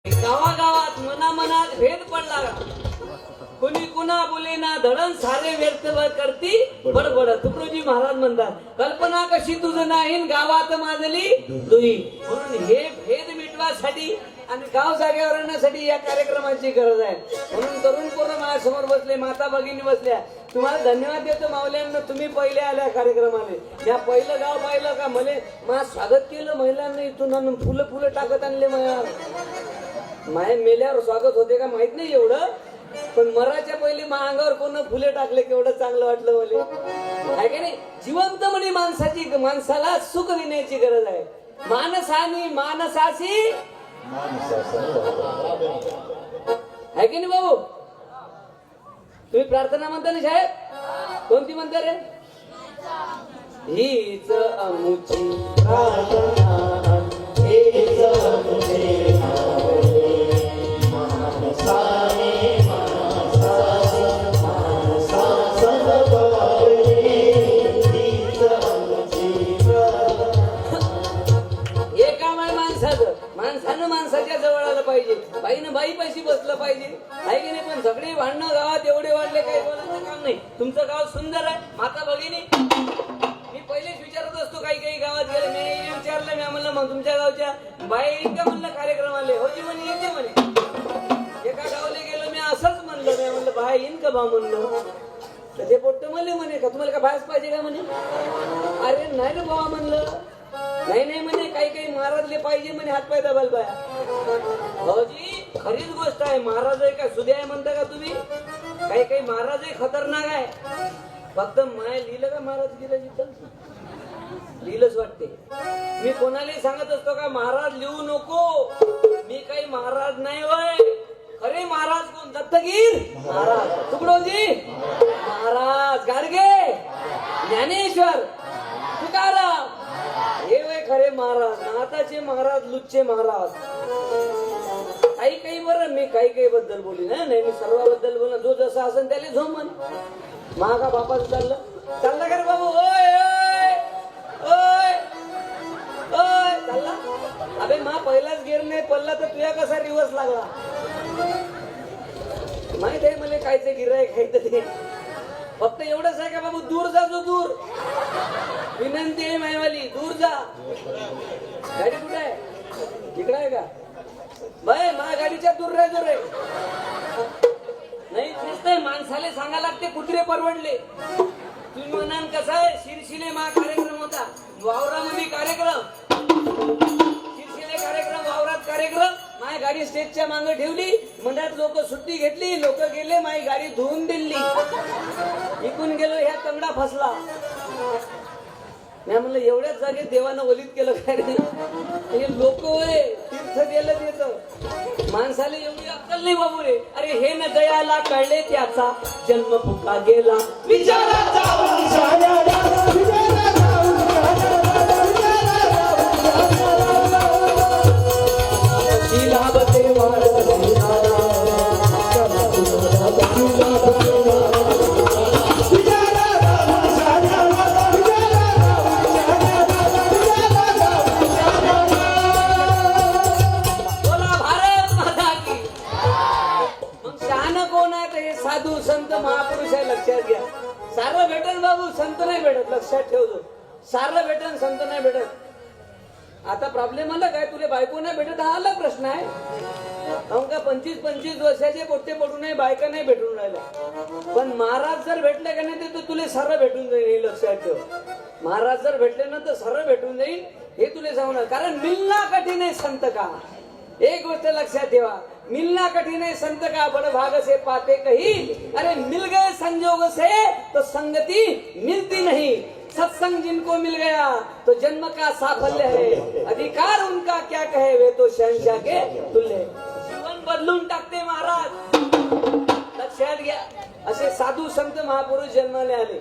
गावागावात मनामनात भेद पडला, कुणी कुणा बोलेना धडण सारे व्यर्थ करती बडबड. तुकडोजी महाराज म्हणतात, कल्पना कशी तुझं नाही गावात माजली दुई. म्हणून हे भेद मिटवासाठी आणि गाव जागेवर आणण्यासाठी या कार्यक्रमाची गरज आहे. म्हणून तरुण पोरं माझ्यासमोर बसले, माता भगिनी बसल्या. तुम्हाला धन्यवाद देतो माऊल्यांना, तुम्ही पहिले आल्या कार्यक्रमाने. या पहिलं गाव पाहिलं का, मले मा स्वागत केलं महिलांना, इथून फुलं फुलं टाकत आणले. माया मेल्यावर स्वागत होते का माहित नाही एवढं, पण मराच्या पहिले अंगावर कोण फुले टाकले केवढं चांगलं वाटलं मला, आहे की नाही. जिवंत म्हणे माणसाला सुख देण्याची गरज आहे. मानसानी मानसाशी आहे की नाही भाऊ. तुम्ही प्रार्थना म्हणता ना साहेब, कोणती म्हणता रे? हीच अमुची प्रार्थना, हीच अमुची माणसाच्या जवळ आलं पाहिजे, बाईनं बाई पैशी बसलं पाहिजे, आहे की नाही. पण सगळे भांडणं गावात एवढे वाढले, काही बोलायचं काम नाही. तुमचं गाव सुंदर आहे माता भगिनी. मी पहिलेच विचारत असतो, काही काही गावात गेले, मी विचारलं, मी म्हणलं मग तुमच्या गावच्या बाई का म्हणलं कार्यक्रम आले, हो जी म्हणे येते म्हणे. एका गावाला गेलो मी, असंच म्हणलं, मी म्हणलं बाई येईन का बा म्हणलं, तर ते पोट्ट म्हणे का तुम्हाला का बायच पाहिजे का म्हणे. अरे नाही रे बाबा म्हणलं, नाही नाही म्हणे, काही काही महाराजले पाहिजे म्हणे हातपाय दाबायला पाया. भाऊजी खरीच गोष्ट आहे, महाराज आहे का सुद्या आहे म्हणता का तुम्ही. काही काही महाराज आहे खतरनाक आहे. फक्त माय लिहिलं का महाराज लिहिलं, जिथं लिहिलंच वाटते. मी कोणालाही सांगत असतो का महाराज लिहू नको, मी काही महाराज नाही वय. खरे महाराज कोण? दत्तगीर महाराज, तुकडोजी महाराज, गाडगे, ज्ञानेश्वर, तुकाराम, हे वय खरे महाराज. नाताचे महाराज, लुच्चे महाराज. काही काही बरं, मी काही काही बद्दल बोली नाही, मी सर्वाबद्दल बोला. जो जसा असेल त्याला झोम म्हण. महागा बापाचं चाललं का रे बाबू? ओय ओय ओय ओय चालला. अबे मा पहिलाच गेर नाही पडला तर तुया कसा रिवर्स लागला माहित आहे मला. कायचे गिरायक आहे ते, फक्त एवढंच आहे का बाबू, दूर जा, जो दूर. विनंती आहे मायवाली, दूर जा. गाडी कुठे आहे? इकडे आहे का बाय? मा गाडीच्या दूर राहायचो रे. नाही तेच नाही, माणसाले सांगा लागते कुत्रे परवडले. तुम्ही म्हणाल कसं आहे, शिरशिले मा कार्यक्रम होता, वावरामध्ये कार्यक्रम, शिरशिले कार्यक्रम, वावरात कार्यक्रम. माझी गाडी स्टेजच्या मागे ठेवली, मंडळात लोक सुट्टी घेतली, लोक गेले, माझी गाडी धुवून दिली. इकून गेलो, ह्या तंगडा फसला. मी म्हणलं एवढ्याच जागेत देवानं वलित केलं काय रे. हे लोक होय तीर्थ गेलं देत, माणसाला एवढी अक्कल नाही बाबू रे. अरे हे न दयाला कळले त्याचा जन्म फुका गेला, विचाराचा साधू संत महापुरुष आहे, लक्षात घ्या. सारं भेटन बाबू, संत नाही भेटत, लक्षात ठेवतो. सारं भेटन, संत नाही भेटत. आता प्रॉब्लेम आला काय, तुला बायको नाही भेटत, हा अलग प्रश्न आहे. का 25-25 वर्षाचे पोट्टे पडू नये, बायका नाही भेटून राहिल्या. पण महाराज जर भेटले का नाही तर तुला सरळ भेटून जाईल, हे लक्षात ठेव. महाराज जर भेटले ना तर सरळ भेटून जाईल, हे तुला सांगणार. कारण मिलना कठीण आहे संत का, एक गोष्ट लक्षात ठेवा, मिलना कठिन है संत का बड़ भाग से पाते कही. अरे मिल गए संजोग से तो संगति मिलती नहीं, सत्संग जिनको मिल गया तो जन्म का साफल्य है. अधिकार उनका क्या कहे, वे तो शहंशाह के तुल्य. जीवन बदलून टाकते महाराज, लक्षात घ्या. असे साधू संत महापुरुष जन्माला आले.